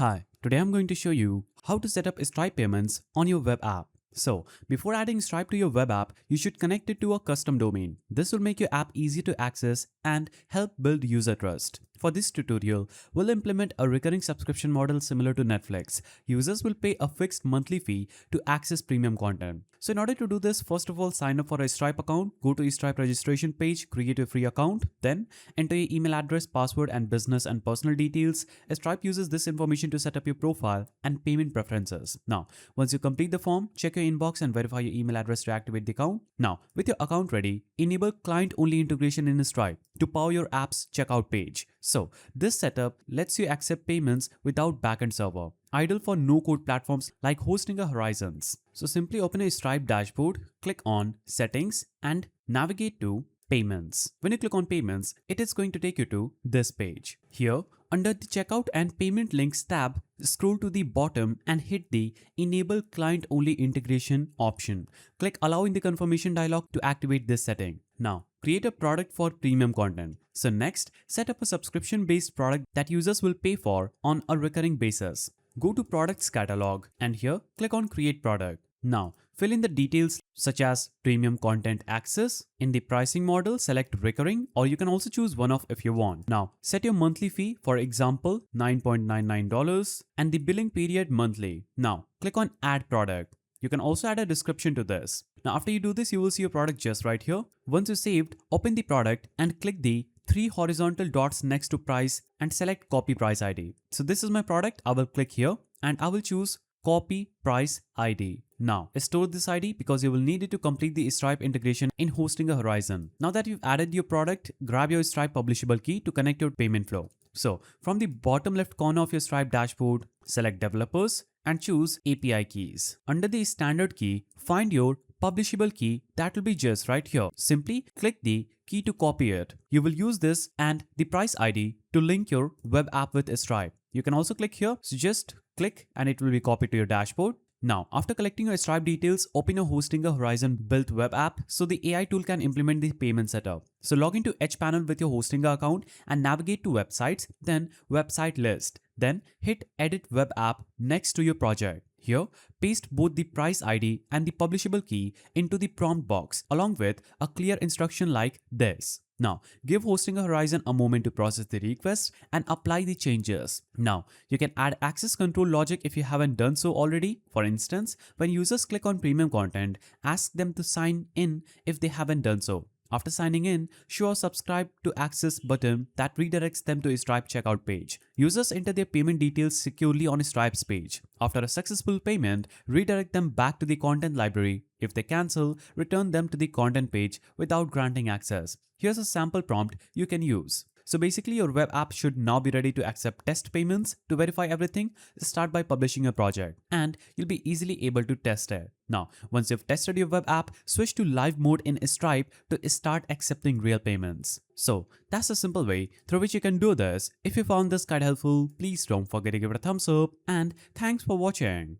Hi, today I'm going to show you how to set up Stripe payments on your web app. So, before adding Stripe to your web app, you should connect it to a custom domain. This will make your app easy to access and help build user trust. For this tutorial, we'll implement a recurring subscription model similar to Netflix. Users will pay a fixed monthly fee to access premium content. So in order to do this, first of all, sign up for a Stripe account, go to Stripe registration page, create a free account, then enter your email address, password, and business and personal details. Stripe uses this information to set up your profile and payment preferences. Now, once you complete the form, check your inbox and verify your email address to activate the account. Now, with your account ready, enable client-only integration in Stripe to power your app's checkout page. So, this setup lets you accept payments without backend server, ideal for no-code platforms like Hostinga Horizons. So simply open a Stripe dashboard, click on Settings and navigate to Payments. When you click on Payments, it is going to take you to this page. Here, under the Checkout and Payment Links tab, scroll to the bottom and hit the Enable Client-Only Integration option. Click Allow in the confirmation dialog to activate this setting. Now, create a product for premium content. So next, set up a subscription-based product that users will pay for on a recurring basis. Go to Products Catalog and here, click on Create Product. Now, fill in the details such as premium content access. In the pricing model, select recurring, or you can also choose one-off if you want. Now, set your monthly fee, for example, $9.99 and the billing period monthly. Now, click on Add Product. You can also add a description to this. Now, after you do this, you will see your product just right here. Once you saved, open the product and click the three horizontal dots next to price and select copy price ID. So this is my product. I will click here and I will choose copy price ID. Now store this ID because you will need it to complete the Stripe integration in Hostinga Horizon. Now that you've added your product, grab your Stripe publishable key to connect your payment flow. So from the bottom left corner of your Stripe dashboard, select developers and choose API keys. Under the standard key, find your publishable key that will be just right here. Simply click the key to copy it. You will use this and the price ID to link your web app with Stripe. You can also click here. So just click and it will be copied to your dashboard. Now, after collecting your Stripe details, open a Hostinga Horizon built web app so the AI tool can implement the payment setup. So log into HPanel with your Hostinga account and navigate to websites, then website list. Then hit edit web app next to your project. Here, paste both the price ID and the publishable key into the prompt box along with a clear instruction like this. Now, give Hostinga Horizon a moment to process the request and apply the changes. Now, you can add access control logic if you haven't done so already. For instance, when users click on premium content, ask them to sign in if they haven't done so. After signing in, show a subscribe to access button that redirects them to a Stripe checkout page. Users enter their payment details securely on a Stripe's page. After a successful payment, redirect them back to the content library. If they cancel, return them to the content page without granting access. Here's a sample prompt you can use. So basically your web app should now be ready to accept test payments. To verify everything, start by publishing a project and you'll be easily able to test it. Now, once you've tested your web app, switch to live mode in Stripe to start accepting real payments. So that's a simple way through which you can do this. If you found this guide helpful, please don't forget to give it a thumbs up and thanks for watching.